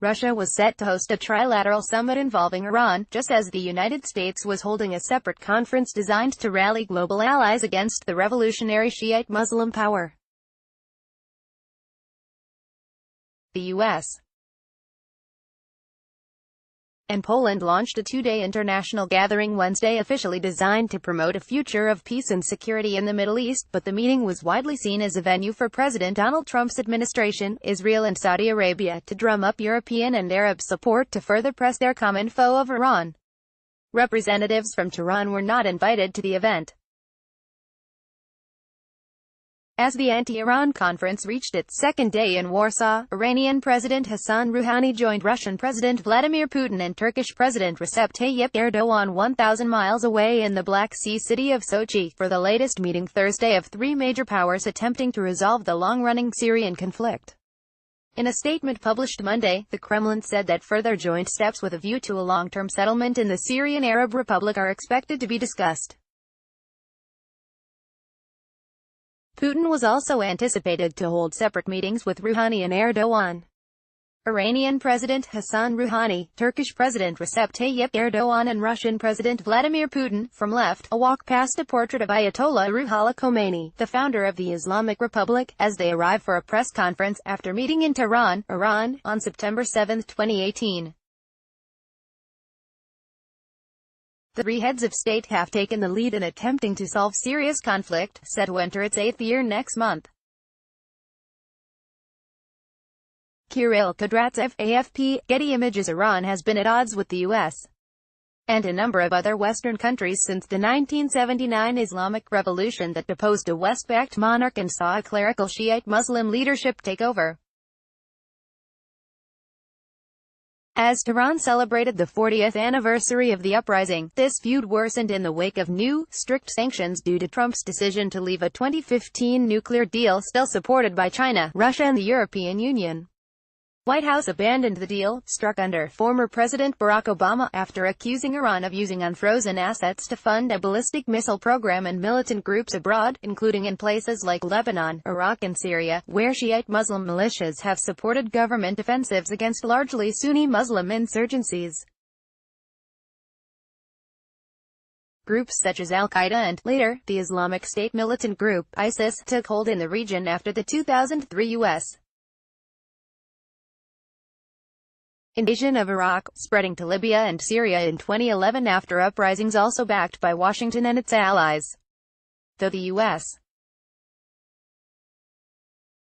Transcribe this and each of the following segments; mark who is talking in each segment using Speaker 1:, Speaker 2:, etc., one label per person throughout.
Speaker 1: Russia was set to host a trilateral summit involving Iran, just as the United States was holding a separate conference designed to rally global allies against the revolutionary Shiite Muslim power. The U.S. and Poland launched a two-day international gathering Wednesday officially designed to promote a future of peace and security in the Middle East, but the meeting was widely seen as a venue for President Donald Trump's administration, Israel and Saudi Arabia, to drum up European and Arab support to further press their common foe of Iran. Representatives from Tehran were not invited to the event. As the anti-Iran conference reached its second day in Warsaw, Iranian President Hassan Rouhani joined Russian President Vladimir Putin and Turkish President Recep Tayyip Erdogan 1,000 miles away in the Black Sea city of Sochi, for the latest meeting Thursday of three major powers attempting to resolve the long-running Syrian conflict. In a statement published Monday, the Kremlin said that further joint steps with a view to a long-term settlement in the Syrian Arab Republic are expected to be discussed. Putin was also anticipated to hold separate meetings with Rouhani and Erdogan. Iranian President Hassan Rouhani, Turkish President Recep Tayyip Erdogan and Russian President Vladimir Putin. From left, a walk past a portrait of Ayatollah Ruhollah Khomeini, the founder of the Islamic Republic, as they arrive for a press conference, after meeting in Tehran, Iran, on September 7, 2018. The three heads of state have taken the lead in attempting to solve Syria's conflict, set to enter its 8th year next month. Kirill Kudratsev, AFP, Getty Images. Iran has been at odds with the U.S. and a number of other Western countries since the 1979 Islamic Revolution that deposed a West-backed monarch and saw a clerical Shiite Muslim leadership take over. As Tehran celebrated the 40th anniversary of the uprising, this feud worsened in the wake of new, strict sanctions due to Trump's decision to leave a 2015 nuclear deal still supported by China, Russia and the European Union. White House abandoned the deal, struck under former President Barack Obama, after accusing Iran of using unfrozen assets to fund a ballistic missile program and militant groups abroad, including in places like Lebanon, Iraq and Syria, where Shiite Muslim militias have supported government offensives against largely Sunni Muslim insurgencies. Groups such as Al-Qaeda and, later, the Islamic State militant group, ISIS, took hold in the region after the 2003 U.S. invasion of Iraq, spreading to Libya and Syria in 2011 after uprisings also backed by Washington and its allies. Though the U.S.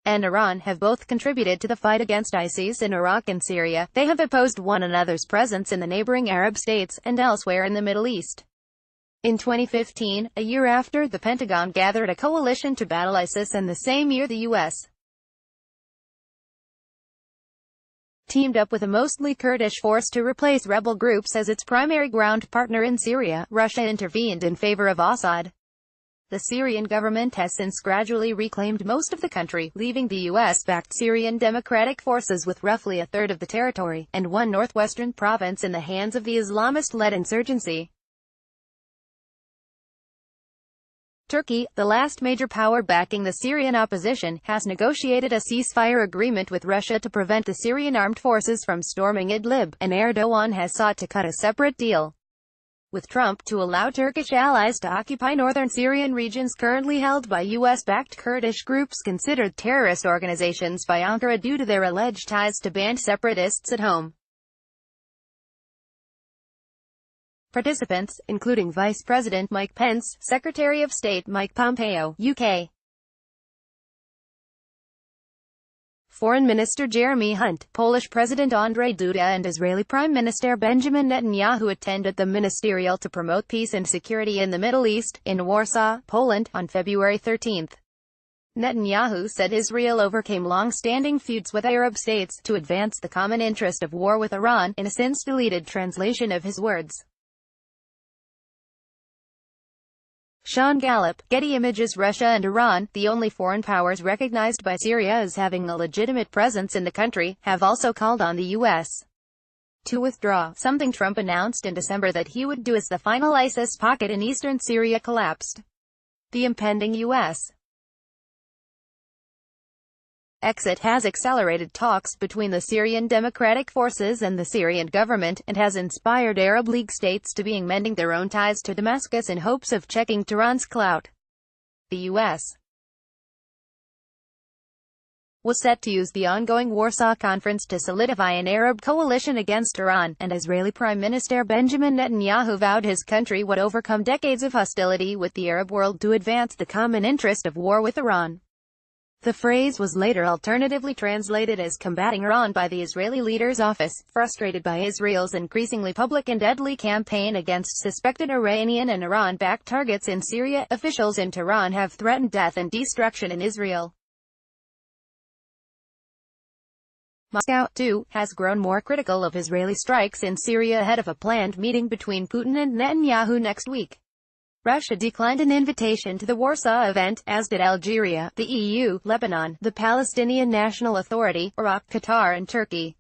Speaker 1: and Iran have both contributed to the fight against ISIS in Iraq and Syria, they have opposed one another's presence in the neighboring Arab states, and elsewhere in the Middle East. In 2015, a year after the Pentagon gathered a coalition to battle ISIS, and the same year the U.S. teamed up with a mostly Kurdish force to replace rebel groups as its primary ground partner in Syria, Russia intervened in favor of Assad. The Syrian government has since gradually reclaimed most of the country, leaving the U.S.-backed Syrian Democratic Forces with roughly a third of the territory, and one northwestern province in the hands of the Islamist-led insurgency. Turkey, the last major power backing the Syrian opposition, has negotiated a ceasefire agreement with Russia to prevent the Syrian armed forces from storming Idlib, and Erdogan has sought to cut a separate deal with Trump to allow Turkish allies to occupy northern Syrian regions currently held by U.S.-backed Kurdish groups considered terrorist organizations by Ankara due to their alleged ties to banned separatists at home. Participants, including Vice President Mike Pence, Secretary of State Mike Pompeo, UK, Foreign Minister Jeremy Hunt, Polish President Andrzej Duda and Israeli Prime Minister Benjamin Netanyahu attended the ministerial to promote peace and security in the Middle East, in Warsaw, Poland, on February 13. Netanyahu said Israel overcame long-standing feuds with Arab states to advance the common interest of war with Iran, in a since-deleted translation of his words. Sean Gallup, Getty Images. Russia and Iran, the only foreign powers recognized by Syria as having a legitimate presence in the country, have also called on the U.S. to withdraw, something Trump announced in December that he would do as the final ISIS pocket in eastern Syria collapsed. The impending U.S. exit has accelerated talks between the Syrian Democratic Forces and the Syrian government, and has inspired Arab League states to begin mending their own ties to Damascus in hopes of checking Tehran's clout. The U.S. was set to use the ongoing Warsaw Conference to solidify an Arab coalition against Iran, and Israeli Prime Minister Benjamin Netanyahu vowed his country would overcome decades of hostility with the Arab world to advance the common interest of war with Iran. The phrase was later alternatively translated as combating Iran by the Israeli leader's office, frustrated by Israel's increasingly public and deadly campaign against suspected Iranian and Iran-backed targets in Syria. Officials in Tehran have threatened death and destruction in Israel. Moscow, too, has grown more critical of Israeli strikes in Syria ahead of a planned meeting between Putin and Netanyahu next week. Russia declined an invitation to the Warsaw event, as did Algeria, the EU, Lebanon, the Palestinian National Authority, Iraq, Qatar and Turkey.